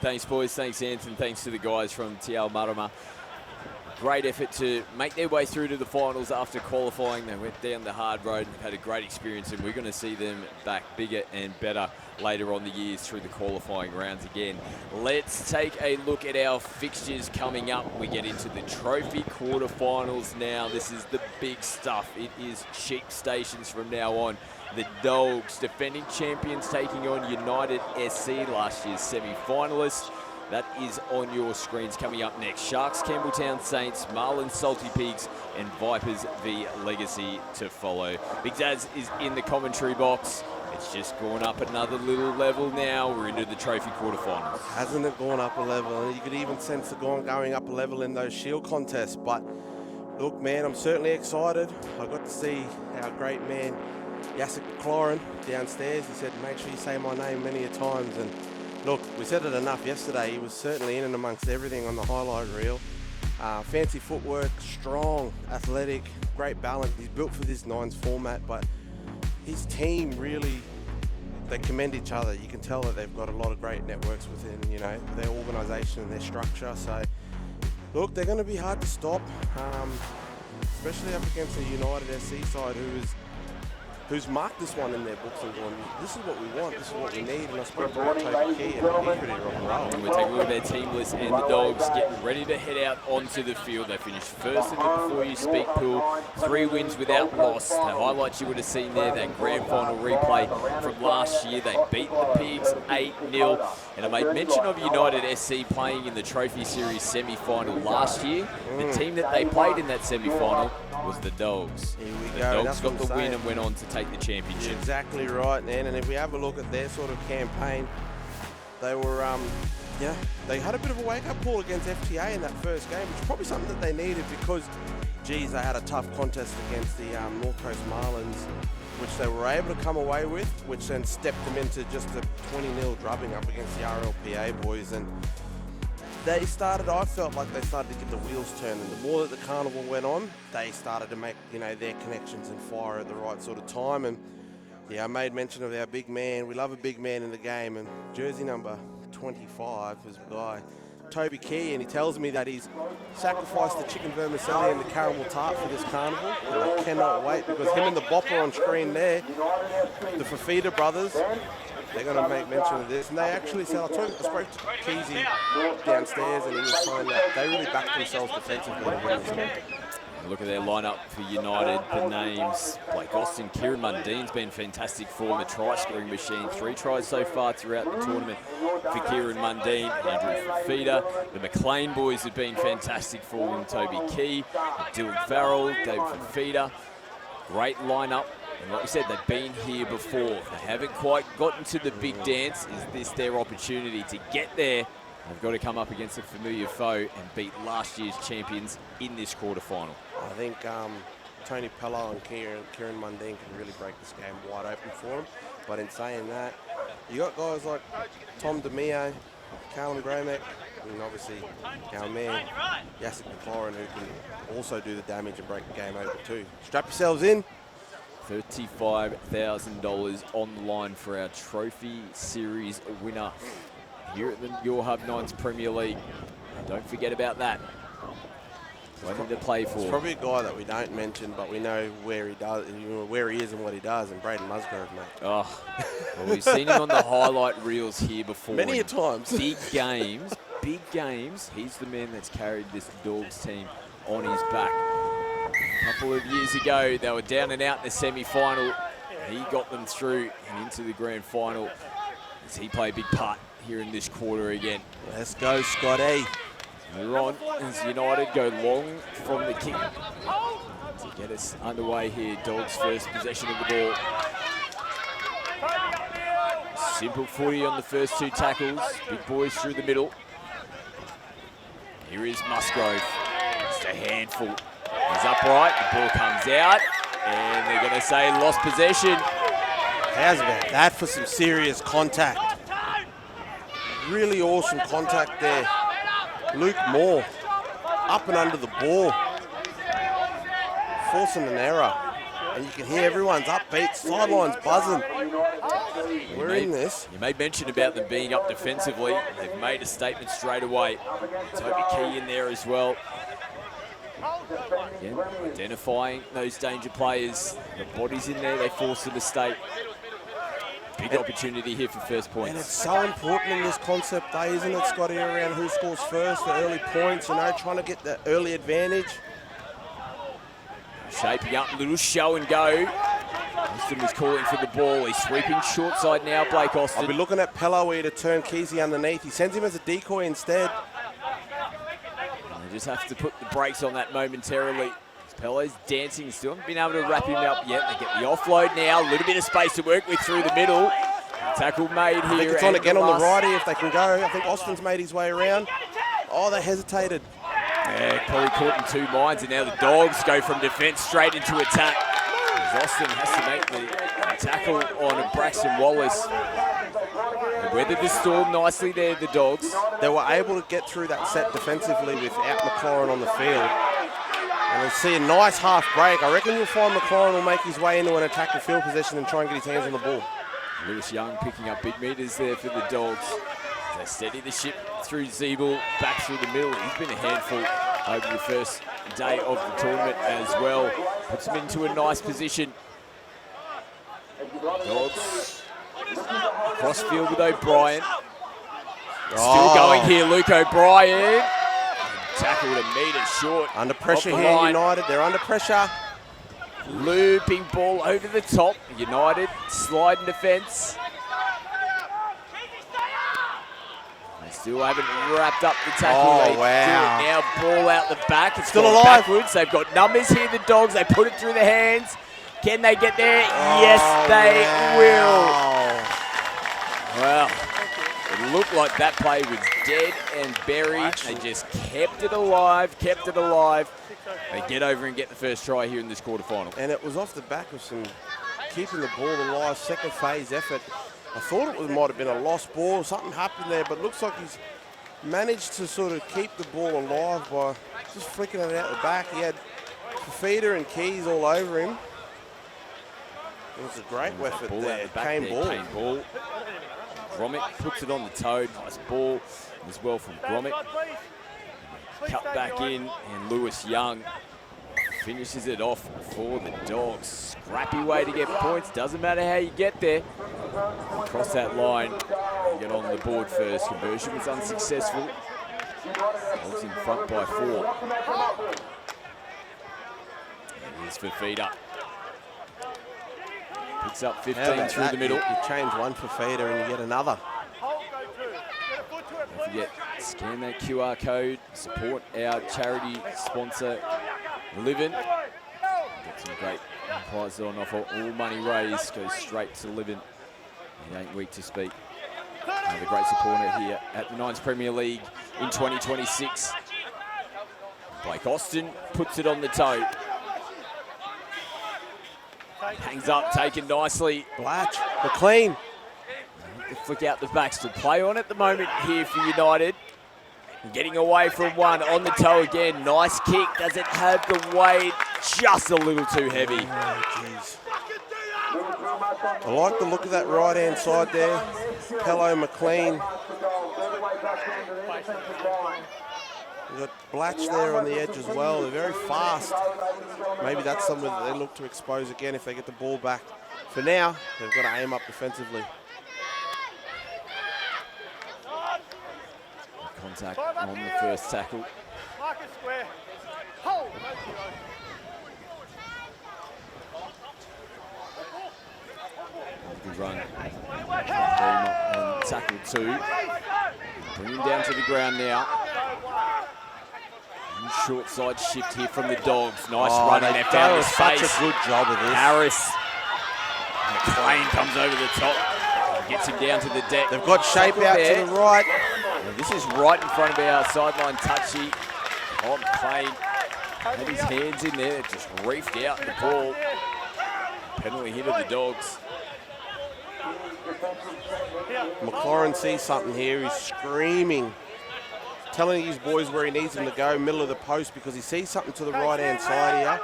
Thanks, boys. Thanks, Anthony. Thanks to the guys from Te Ao Marama. Great effort to make their way through to the finals after qualifying. They went down the hard road and had a great experience, and we're going to see them back bigger and better later on the years through the qualifying rounds again. Let's take a look at our fixtures coming up. We get into the trophy quarterfinals now. This is the big stuff. It is sheep stations from now on. The Dawgs, defending champions, taking on United SC, last year's semi-finalists. That is on your screens coming up next. Sharks, Campbelltown Saints, Marlins, Salty Pigs, and Vipers v Legacy to follow. Big Daz is in the commentary box. It's just gone up another little level now. We're into the trophy quarterfinals. Hasn't it gone up a level? And you could even sense it going up a level in those shield contests. But look, man, I'm certainly excited. I got to see our great man, Yassic McLaurin, downstairs. He said, make sure you say my name many a times. And look, we said it enough yesterday. He was certainly in and amongst everything on the highlight reel. Fancy footwork, strong, athletic, great balance. He's built for this nines format, but his team really, they commend each other. You can tell that they've got a lot of great networks within, their organisation and their structure. So, look, they're going to be hard to stop, especially up against the United SC side, who's marked this one in their books and gone, this is what we want, this is what we need, and I spoke about Toby Key, and he's ready to rock and roll. And we'll take a look at their team list, and the Dogs getting ready to head out onto the field. They finished first in the Before You Speak pool, 3 wins without loss. The highlights you would have seen there, that grand final replay from last year. They beat the Pigs 8-0. And I made mention of United SC playing in the Trophy Series semi-final last year. The team that they played in that semi-final was the Dogs. Here we the go. Dogs got the win and went on to take the championship. You're exactly right, man. And if we have a look at their sort of campaign, they were, they had a bit of a wake-up call against FTA in that first game, which is probably something that they needed because, geez, they had a tough contest against the North Coast Marlins, which they were able to come away with, which then stepped them into just a 20-0 drubbing up against the RLPA boys. And I felt like they started to get the wheels turning. The more that the carnival went on, they started to make, their connections and fire at the right sort of time. And yeah, I made mention of our big man. We love a big man in the game, and jersey number 25 is the guy, Toby Key, and he tells me that he's sacrificed the chicken vermicelli and the caramel tart for this carnival. And I cannot wait, because him and the bopper on screen there, the Fafita brothers, they're going to make mention of this. And they actually said, I spoke to Keezy downstairs, and he was saying that they really backed themselves defensively to win this game. Look at their lineup for United. The names: Blake Austin, Kieran Mundine's been fantastic form, a try-scoring machine. 3 tries so far throughout the tournament for Kieran Mundine. Andrew Fafita. The McLean boys have been fantastic for them. Toby Key, Dylan Farrell, David Fafita. Great lineup. And like we said, they've been here before. They haven't quite gotten to the big dance. Is this their opportunity to get there? They've got to come up against a familiar foe and beat last year's champions in this quarterfinal. I think Tony Pello and Kieran Mundine can really break this game wide open for them. But in saying that, you got guys like Tom DeMeo, Callum Gramek, and obviously our man, Yassic McLaurin, who can also do the damage and break the game open too. Strap yourselves in. $35,000 on the line for our Trophy Series winner here at the Yourhub Nines Premier League. Don't forget about that. Plenty to play for. It's probably a guy that we don't mention, but we know where he is and what he does, and Braden Musgrove, mate. Oh, well, we've seen him on the highlight reels here before. Many a times. Big games. He's the man that's carried this Dogs team on his back. A couple of years ago, they were down and out in the semi-final. He got them through and into the grand final as he played a big part here in this quarter again. Let's go, Scotty. We're on as United go long from the kick to get us underway here. Dogs first possession of the ball. Simple footy on the first 2 tackles. Big boys through the middle. Here is Musgrove. Just a handful. He's upright, the ball comes out, and they're going to say lost possession. How's about that for some serious contact? Really awesome contact there. Luke Moore, up and under the ball, forcing an error. And you can hear everyone's upbeat, sidelines buzzing. We're in this. You made mention about them being up defensively. They've made a statement straight away. Toby Key in there as well. Again, identifying those danger players. The bodies in there, they force a mistake. Big opportunity here for first points. And it's so important in this concept, though, isn't it, Scotty, around who scores first, the early points, you know, trying to get the early advantage. Shaping up, little show and go. Austin was calling for the ball. He's sweeping short side now, Blake Austin. I'll be looking at Pello here to turn Kesey underneath. He sends him as a decoy instead. They just have to put the brakes on that momentarily. Pello's dancing, still haven't been able to wrap him up yet. They get the offload now, a little bit of space to work with through the middle. Tackle made here. I think it's on again on the righty if they can go. I think Austin's made his way around. Oh, they hesitated. Yeah, probably caught in two minds, and now the Dogs go from defence straight into attack. As Austin has to make the tackle on Braxton Wallace. They weathered the storm nicely there, the Dogs. They were able to get through that set defensively without McLaurin on the field. And we'll see a nice half break. I reckon you'll find McLaurin will make his way into an attacking field possession and try and get his hands on the ball. Lewis Young picking up big meters there for the Dogs. They steady the ship through Zeeble, back through the middle. He's been a handful over the first day of the tournament as well. Puts him into a nice position. Dogs cross field with O'Brien. Still going here, Luke O'Brien. Tackled a metre short. Under pressure here, United. They're under pressure. Looping ball over the top. United sliding defence. They still haven't wrapped up the tackle. Oh, they wow. do it now. Ball out the back. It's still gone alive. Backwards. They've got numbers here, the Dogs. They put it through the hands. Can they get there? Yes, they will. Well, it looked like that play was dead and buried. They just kept it alive, kept it alive. They get over and get the first try here in this quarterfinal. And it was off the back of some keeping the ball alive, second phase effort. I thought it might have been a lost ball. Something happened there, but it looks like he's managed to sort of keep the ball alive by just flicking it out the back. He had Fafita and Keys all over him. It was a great effort there. Kane ball. Gromit puts it on the toe. Nice ball as well from Gromit. Cut back in, and Lewis Young finishes it off for the Dogs. Scrappy way to get points. Doesn't matter how you get there. Across that line, get on the board first. Conversion was unsuccessful. Dogs in front by 4. Here's Fafita. Picks up 15 through the middle. You change one for Fafita and you get another. Don't forget, scan that QR code, support our charity sponsor, Livin. Get some great prizes on offer. All money raised goes straight to Livin. It ain't weak to speak. Another great supporter here at the Nines Premier League in 2026. Blake Austin puts it on the toe. Hangs up, taken nicely. Blatch, McLean. The flick out the back, still play on at the moment here for United. Getting away from one, on the toe again. Nice kick, doesn't have the weight, just a little too heavy. Oh, jeez. I like the look of that right-hand side there. Pello, McLean. We've got Blatch there on the edge as well. They're very fast. Maybe that's something that they look to expose again if they get the ball back. For now, they've got to aim up defensively. Contact on the first tackle. Good run. On tackle 2. Bring him down to the ground now. Short side shift here from the Dogs. Nice run in there, found the space. Such a good job of this. Harris. McLean comes over the top. Gets him down to the deck. They've got shape out to the right. Well, this is right in front of our sideline touchy. Oh, McLean had his hands in there, just reefed out the ball. Penalty hit of the Dogs. McLaurin sees something here. He's screaming, telling his boys where he needs them to go, middle of the post, because he sees something to the right-hand side here,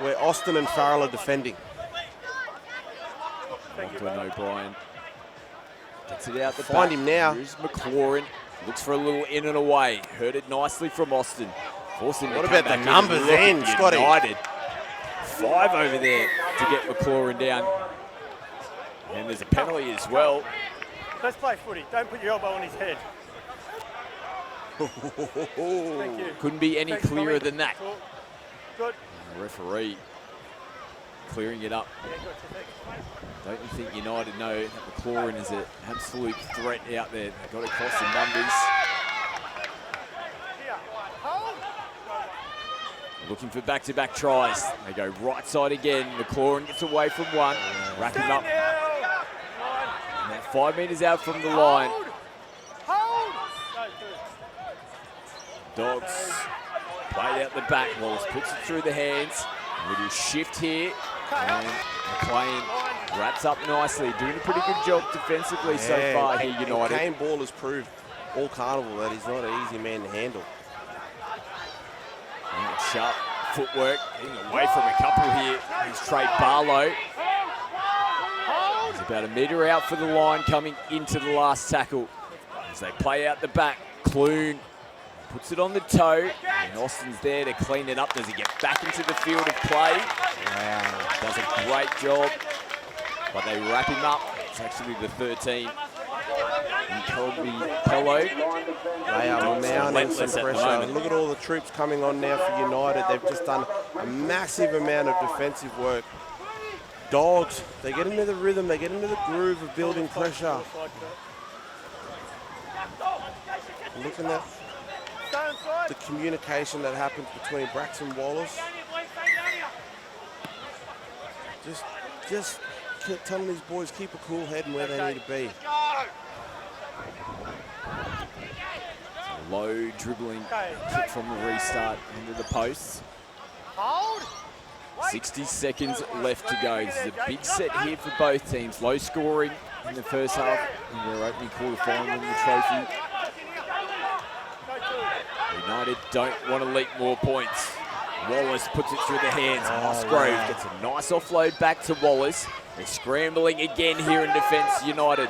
where Austin and Farrell are defending. Lachlan O'Brien gets it out the Find back. him now. Here's McLaurin. Looks for a little in and away. Heard it nicely from Austin. Forced him to What come about the back numbers in? Look then, at Scotty? United. 5 over there to get McLaurin down. And there's a penalty as well. Let's play footy. Don't put your elbow on his head. Thank you. Couldn't be any Thanks, clearer Tommy. than that. Good. The referee clearing it up. Yeah, good. Thanks. Don't you think United know that McLaurin is an absolute threat out there? They've got across the numbers. Here. Hold. Looking for back-to-back tries. They go right side again. McLaurin gets away from one. Racking up. And they're 5 metres out from the line. Hold. Dawgs played out the back. Wallace puts it through the hands. A little shift here. And McLean wraps up nicely. Doing a pretty good job defensively so far here, United. Kane Ball has proved all carnival that he's not an easy man to handle. And sharp footwork. Getting away from a couple here. Here's Trey Barlow. He's about a metre out for the line coming into the last tackle. As they play out the back, Clune puts it on the toe, and Austin's there to clean it up. Does he get back into the field of play? Wow, does a great job, but they wrap him up. It's actually the 13. And Pello. They are mounting some pressure. Look at all the troops coming on now for United. They've just done a massive amount of defensive work. Dawgs, they get into the rhythm, they get into the groove of building pressure. Looking at the communication that happens between Braxton Wallace. Just keep telling these boys keep a cool head and where they need to be. Low dribbling kick from the restart into the posts. 60 seconds left to go. This is a big set here for both teams. Low scoring in the first half in their opening quarter-final in the trophy. United don't want to leak more points. Wallace puts it through the hands. Musgrove gets a nice offload back to Wallace. They're scrambling again here in defence, United.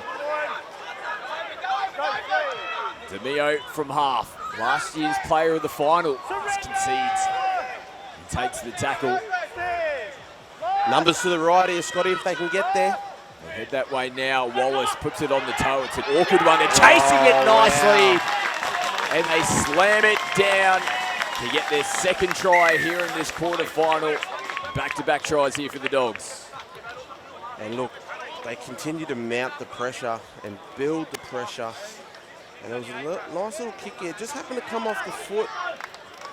DeMio from half. Last year's player of the final. Just concedes. He takes the tackle. Numbers to the right here, Scotty, if they can get there. They head that way now. Wallace puts it on the toe. It's an awkward one. They're chasing it nicely. And they slam it down to get their second try here in this quarter-final. Back-to-back tries here for the Dogs. And look, they continue to mount the pressure and build the pressure. And there was a nice little kick here. Just happened to come off the foot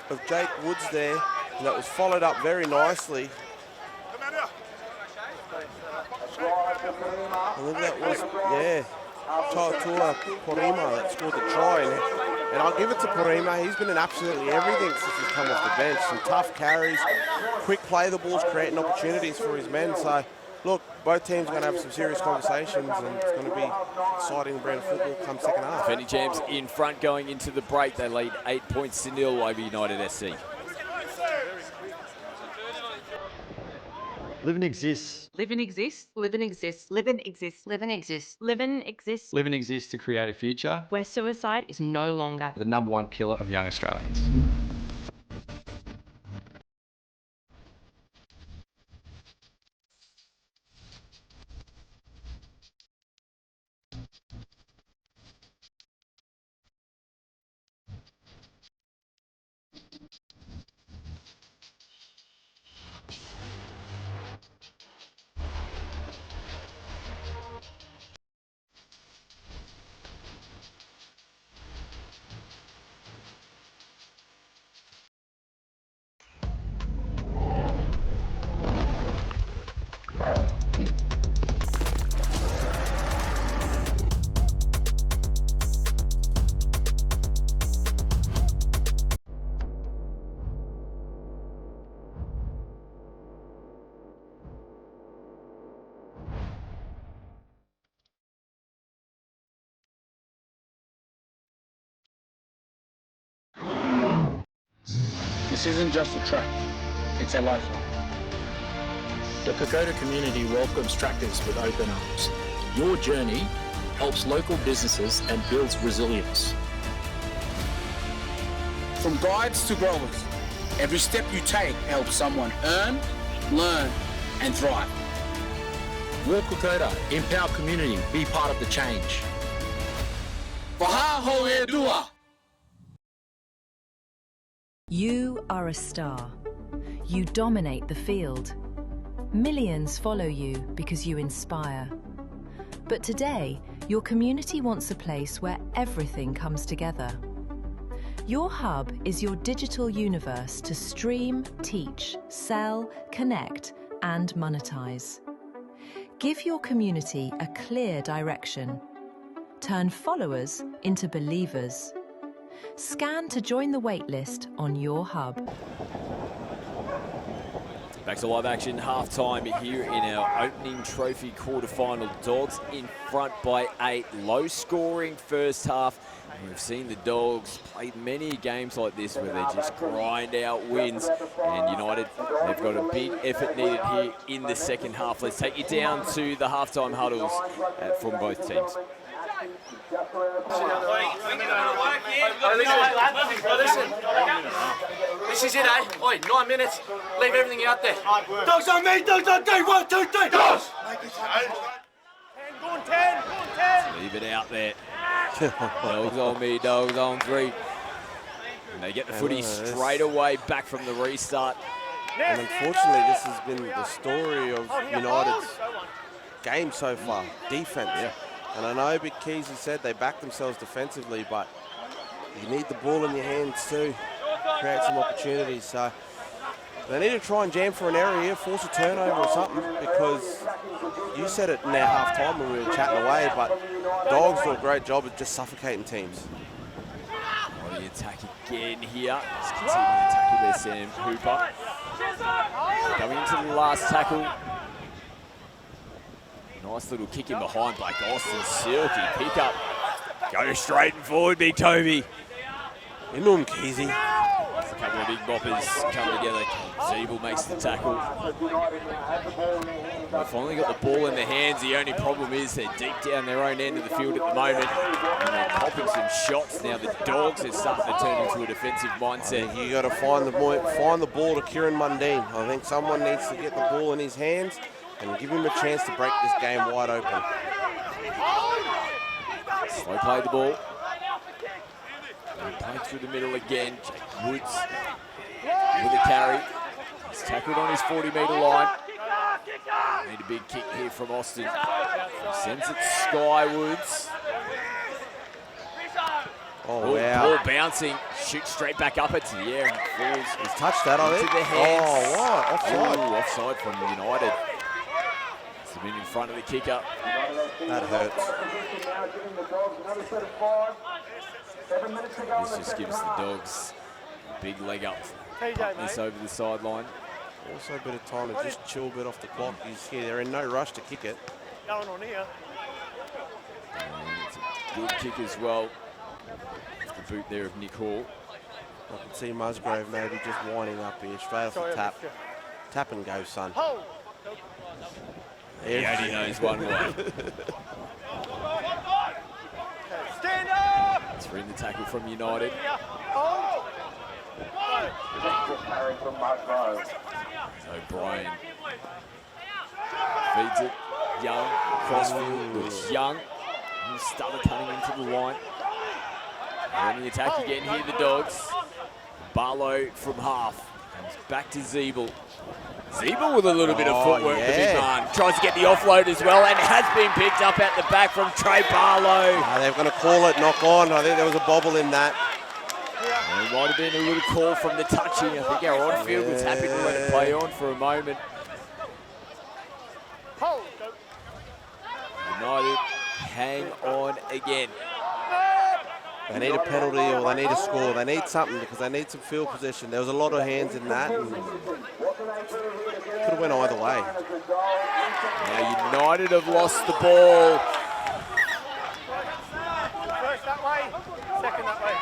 of Jake Woods there. And that was followed up very nicely. I think that was, Tatua Porima that scored the try. And I'll give it to Porima. He's been in absolutely everything since he's come off the bench. Some tough carries, quick play the balls, creating opportunities for his men. So, look, both teams are going to have some serious conversations, and it's going to be exciting brand of football come second half. Penny Jams in front going into the break. They lead 8 points to 0 over United SC. Living exists. Living exists. Living exists. Living exists. Living exists. Living exists. Living exists to create a future. Where suicide is no longer The #1 killer of young Australians. This isn't just a track, it's a lifeline. The Kokoda community welcomes trackers with open arms. Your journey helps local businesses and builds resilience. From guides to growers, every step you take helps someone earn, learn, and thrive. Walk Kokoda, empower community, be part of the change. Paha ho e dua. You are a star. You dominate the field. Millions follow you because you inspire. But today, your community wants a place where everything comes together. Yourhub is your digital universe to stream, teach, sell, connect, and monetize. Give your community a clear direction. Turn followers into believers. Scan to join the waitlist on Yourhub. Back to live action, half-time here in our opening trophy quarter-final. Dogs in front by 8. Low-scoring first half. And we've seen the Dogs play many games like this where they just grind out wins. And United, they've got a big effort needed here in the second half. Let's take you down to the half-time huddles from both teams. Listen, this is it, eh? Oi, 9 minutes. Leave everything out there. Dogs on me, dogs on D. 1, 2, 3. Dogs! 10. Leave it out there. Dogs on me, dogs on 3. And they get the footy straight away back from the restart. And unfortunately, this has been the story of United's game so far, defense. Yeah. And I know Big Keezy said they back themselves defensively, but you need the ball in your hands too, create some opportunities. So they need to try and jam for an error here, force a turnover or something, because you said it in our half-time when we were chatting away, but Dogs do a great job of just suffocating teams. On the attack again here. Just continuing to tackle there, Sam Hooper. Coming into the last tackle. Nice little kick in behind by Austin. Silky pick up. Go straight and forward, Big Toby. Into him, Keezy. A couple of big boppers come together. Zeeble makes the tackle. They've finally got the ball in their hands. The only problem is they're deep down their own end of the field at the moment. And they're popping some shots. Now the Dogs are starting to turn into a defensive mindset. You got to find the ball to Kieran Mundine. I think someone needs to get the ball in his hands and give him a chance to break this game wide open. Slow play the ball. And play through the middle again. Jake Woods with a carry. He's tackled on his 40-metre line. Need a big kick here from Austin. Sends it skywards. Oh, wow. Ball bouncing. Shoots straight back up into the air and falls. He's touched that, I think. Into the hands. Oh, what? Offside. Ooh, offside from United. It's been in front of the kicker. That hurts. This just gives the Dogs a big leg up. Putting this over the sideline. Also a bit of time to just chill a bit off the clock. They're in no rush to kick it. Going on here. And it's a good kick as well. The boot there of Nick Hall. I can see Musgrave maybe just winding up here, straight off the tap. Tap and go, son. He only knows one way. Stand up! It's in the tackle from United. O'Brien feeds it. Young, crossfield, looks Young. He started cutting into the line. And on the attack again here, the Dogs. Barlow from half. Comes back to Zeeble. Zeeble with a little bit of footwork, the big man. Tries to get the offload as well, and has been picked up at the back from Trey Barlow. They're going to call it knock on. I think there was a bobble in that. There might have been a little call from the touching. I think our on-field was happy to let it play on for a moment. United hang on again. They need a penalty or they need a score. They need something because they need some field possession. There was a lot of hands in that. And could have went either way. Now United have lost the ball. First that way, second that way.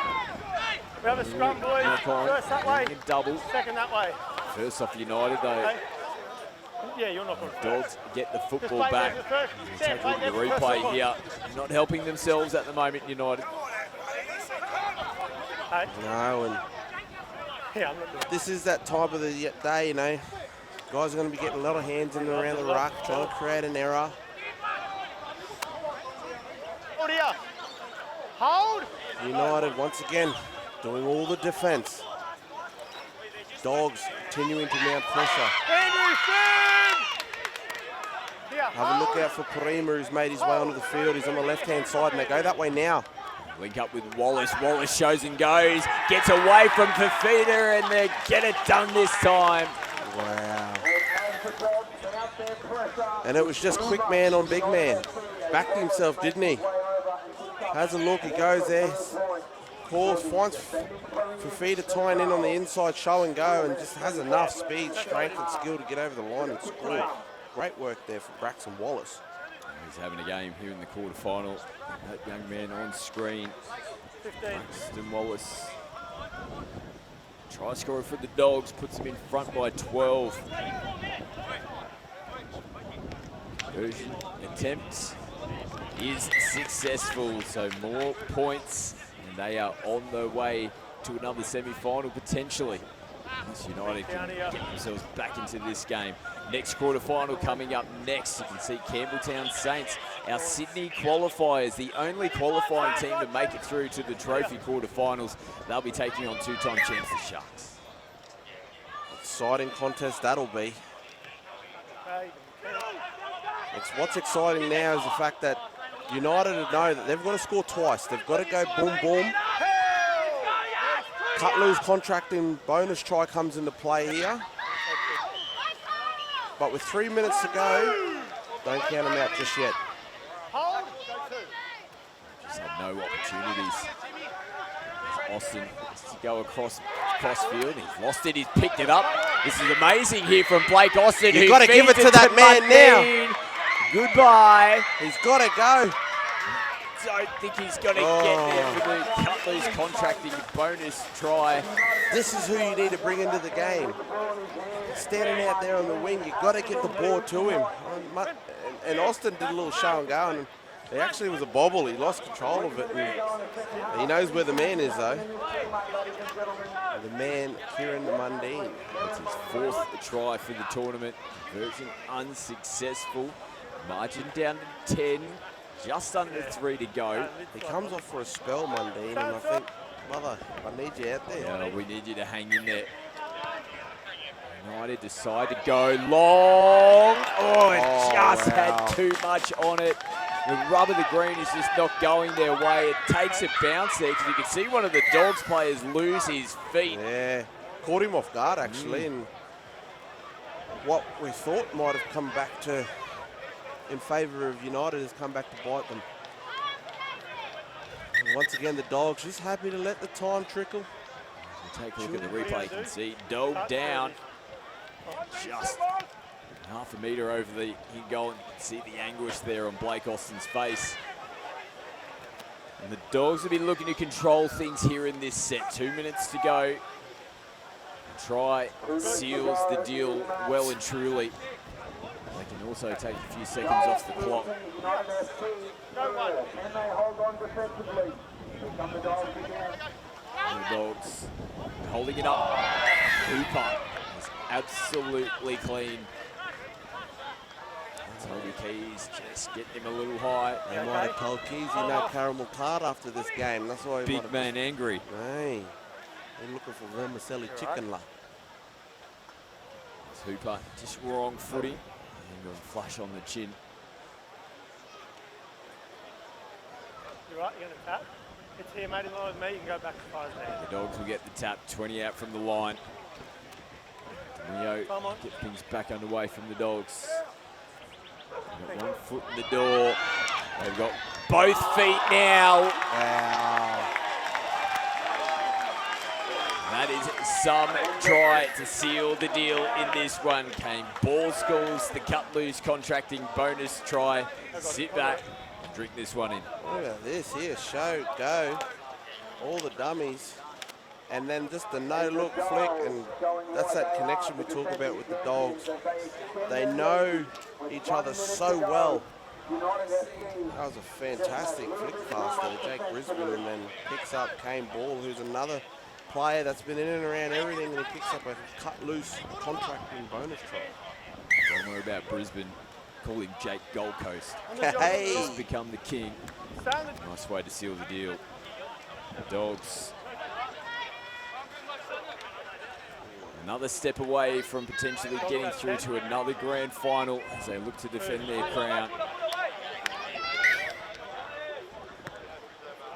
We have a scrum, boys. First that way, Double. second that way. First off United though. Yeah, you're not going to. Dogs get the football play back. there for the first. Take a look at the replay here. Not helping themselves at the moment, United. Hey. No, and Yeah, I'm not doing this is that time of the day, you know. Guys are going to be getting a lot of hands in and around the ruck, trying to create an error. Hold here. Hold. United once again doing all the defence. Dogs continuing to mount pressure. Have a look out for Parima, who's made his way onto the field. He's on the left-hand side, and they go that way now. Link up with Wallace. Wallace shows and goes. Gets away from Fafita, and they get it done this time. Wow. And it was just quick man on big man. Backed himself, didn't he? Has a look, he goes there. Calls, finds Fafita tying in on the inside, show and go, and just has enough speed, strength, and skill to get over the line and score. Great work there for Braxton Wallace. He's having a game here in the quarterfinal. That young man on screen, 15. Braxton Wallace. Try scorer for the Dogs, puts them in front by 12. Version attempt is successful, so more points, and they are on their way to another semi-final potentially. Unless United can get themselves back into this game. Next quarterfinal coming up next. You can see Campbelltown Saints, our Sydney qualifiers, the only qualifying team to make it through to the trophy quarterfinals. They'll be taking on two-time champs, the Sharks. Exciting contest that'll be. What's exciting now is the fact that United know that they've got to score twice. They've got to go boom, boom. Cutler's contracting bonus try comes into play here. But with 3 minutes to go, don't count them out just yet. Just had no opportunities. As Austin has to go across field. He's lost it, he's picked it up. This is amazing here from Blake Austin. You've got to give it to that man now. Goodbye. He's got to go. Don't think he's going to get there for the Cutler's contracting bonus try. This is who you need to bring into the game. Standing out there on the wing, you've got to get the ball to him. And Austin did a little show and go, and it actually was a bobble. He lost control of it. And he knows where the man is, though. The man, Kieran Mundine. That's his fourth try for the tournament. Version unsuccessful. Margin down to 10. Just under 3 to go. He comes off for a spell, Mundine, and I think, mother, I need you out there. Yeah, we need you to hang in there. United decide to go long. Oh, it just had too much on it. The rub of the green is just not going their way. It takes a bounce there because you can see one of the Dogs players lose his feet. Yeah, caught him off guard actually, and what we thought might have come back to in favour of United has come back to bite them. And once again, the Dogs just happy to let the time trickle. Take a look at the replay. You can see dog down just half a metre over the in goal, and you can see the anguish there on Blake Austin's face. And the Dogs will be looking to control things here in this set. 2 minutes to go. Try seals the deal well and truly. They can also take a few seconds off the clock. And the Dogs holding it up. Hooper is absolutely clean. Toby Keys just getting him a little high. They might have told Keys he no caramel tart after this game. That's why he big man angry. Hey, they're looking for vermicelli chicken la. Hooper just wrong footing. And a flush on the chin. You're right, you're going to tap. It's here, mate, in line with me. You can go back to 5 now. The Dogs will get the tap, 20 out from the line. Leo get things back underway from the Dogs. They've got 1 foot in the door. They've got both feet now. Wow. That is some try to seal the deal in this one. Came Ball Schools, the cut loose contracting bonus try. Sit back and drink this one in. Look at this here, show, go. All the dummies. And then just the no-look flick, and that's that connection we talk about with the Dogs. They know each other so well. That was a fantastic flick pass there, Jake Brisbane, and then picks up Kane Ball, who's another player that's been in and around everything, and he picks up a cut-loose contracting bonus try. Don't worry about Brisbane. Call him Jake Gold Coast. Hey! He's become the king. Nice way to seal the deal. The Dogs. Another step away from potentially getting through to another grand final as they look to defend their crown.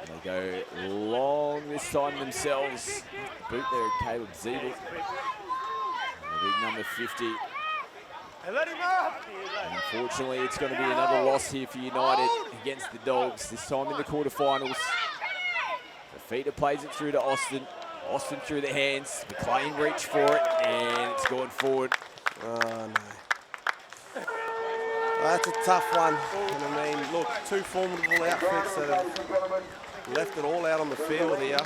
They go long this time themselves. Boot there at Caleb Zeeble. The big number 50. And unfortunately, it's going to be another loss here for United against the Dogs, this time in the quarterfinals. The Fafita plays it through to Austin. Austin through the hands. McLean reached for it, and it's gone forward. Oh, no. That's a tough one. And I mean, look, two formidable outfits that have left it all out on the field here.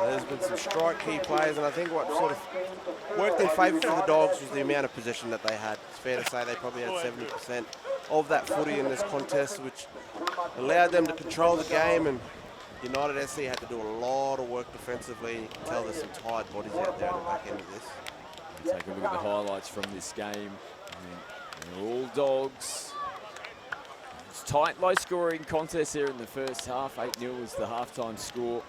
There's been some strike key players, and I think what sort of worked in favour for the Dogs was the amount of possession that they had. It's fair to say they probably had 70% of that footy in this contest, which allowed them to control the game, and United SC had to do a lot of work defensively. You can tell there's some tired bodies out there at the back end of this. Take a look at the highlights from this game. They're all Dogs. It's tight, low-scoring contest here in the first half. 8-0 was the halftime score.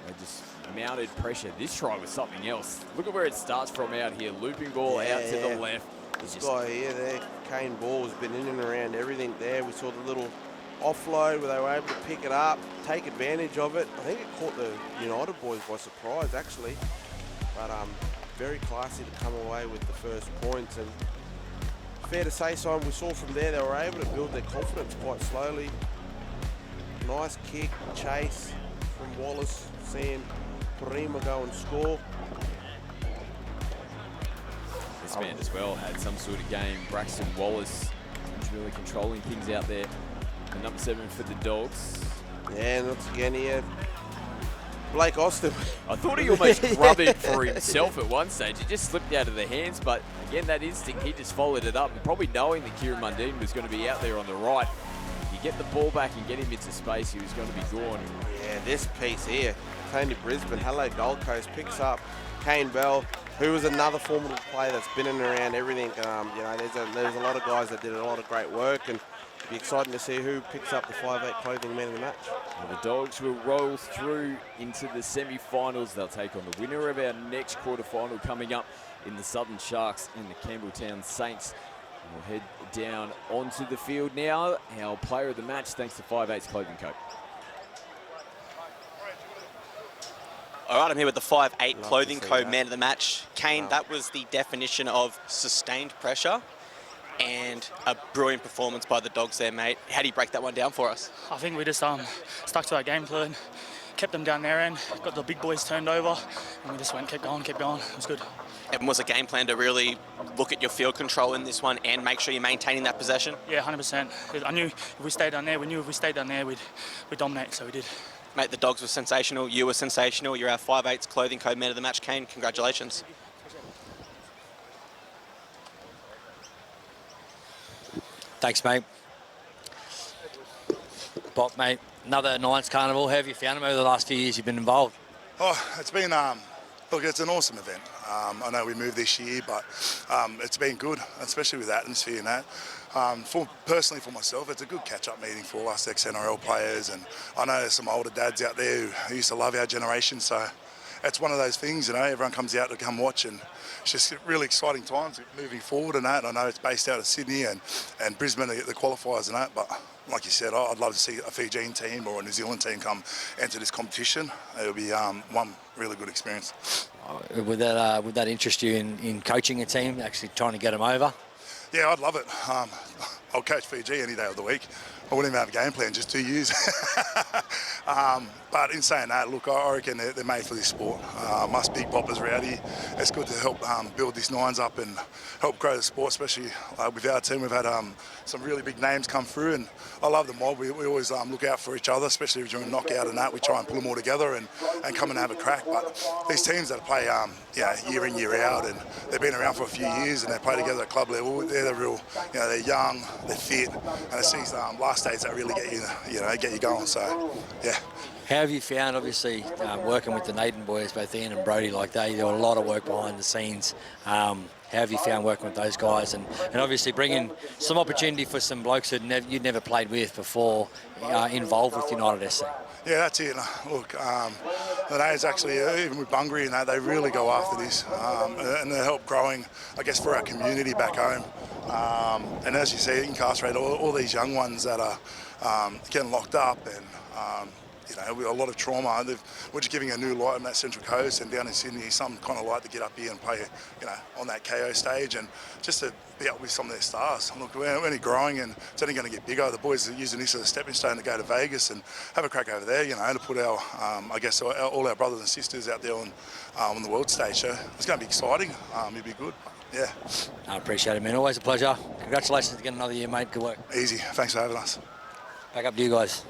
They just mounted pressure. This try was something else. Look at where it starts from out here. Looping ball out to the left. This guy here, there, Kane Ball, has been in and around everything there. We saw the little offload where they were able to pick it up, take advantage of it. I think it caught the United boys by surprise, actually. But very classy to come away with the first points. And fair to say, Simon, we saw from there they were able to build their confidence quite slowly. Nice kick, chase from Wallace, seeing Parima go and score. This man as well had some sort of game. Braxton Wallace really controlling things out there. The number 7 for the Dogs. Yeah, and once again here, Blake Austin. I thought he almost grubbed it for himself at one stage. It just slipped out of the hands, but again, that instinct, he just followed it up, and probably knowing that Kieran Mundine was going to be out there on the right. You get the ball back and get him into space, he was going to be gone. Yeah, this piece here, Tony Brisbane, hello Gold Coast, picks up Kane Bell, who was another formidable player that's been in and around everything. You know, there's a lot of guys that did a lot of great work, and it'll be exciting to see who picks up the 5'8" clothing man of the match. Well, the Dogs will roll through into the semi-finals. They'll take on the winner of our next quarter-final coming up in the Southern Sharks and the Campbelltown Saints. And we'll head down onto the field now. Our player of the match, thanks to 5'8's Clothing Co. All right, I'm here with the 5'8 Clothing Co. man of the match. Kane, that was the definition of sustained pressure and a brilliant performance by the Dogs there, mate. How do you break that one down for us? I think we just stuck to our game plan, kept them down their end, got the big boys turned over, and we just kept going. It was good. And was a game plan to really look at your field control in this one and make sure you're maintaining that possession? Yeah, 100%. I knew if we stayed down there, we'd dominate, so we did. Mate, the Dogs were sensational. You were sensational. You're our 5'8's Clothing Co. man of the match, Kane. Congratulations. Thanks, mate. Bob, mate, another Nines Carnival. How have you found them over the last few years you've been involved? Oh, it's been, look, it's an awesome event. I know we moved this year, but it's been good, especially with the atmosphere and that. Personally for myself, it's a good catch-up meeting for all us ex-NRL players, and I know there's some older dads out there who used to love our generation, so it's one of those things, you know, everyone comes out to come watch, and it's just really exciting times moving forward and that. I know it's based out of Sydney and Brisbane, the qualifiers and that, but like you said, I'd love to see a Fijian team or a New Zealand team come enter this competition. It'll be one really good experience. Would that interest you in coaching a team, actually trying to get them over? Yeah, I'd love it. I'll coach Fiji any day of the week. I wouldn't even have a game plan, just 2 years. But in saying that, look, I reckon they're made for this sport. Us big poppers rowdy. It's good to help build these nines up and help grow the sport, especially with our team. We've had some really big names come through, and I love the mob. We always look out for each other, especially during knockout and that. We try and pull them all together and come and have a crack. But these teams that play year in, year out, and they've been around for a few years and they play together at club level, they're the real, they're young, they're fit, and it's these last days that really get you going. So, yeah. How have you found, obviously, working with the Nathan boys, both Ian and Brody, like they do a lot of work behind the scenes. How have you found working with those guys and obviously bringing some opportunity for some blokes that you'd never played with before involved with United SC? Yeah, that's it. Look, the Nays actually, even with Bungaree and that, they really go after this and they help growing, I guess, for our community back home. And as you see, incarcerate all these young ones that are getting locked up and with a lot of trauma. We're just giving a new light on that Central Coast and down in Sydney, some kind of light to get up here and play, on that KO stage and just to be up with some of their stars. Look, we're only growing and it's only going to get bigger. The boys are using this as a stepping stone to go to Vegas and have a crack over there, to put our, all our brothers and sisters out there on the world stage. So it's going to be exciting. It'll be good. Yeah. I appreciate it, man. Always a pleasure. Congratulations again, another year, mate. Good work. Easy. Thanks for having us. Back up to you guys.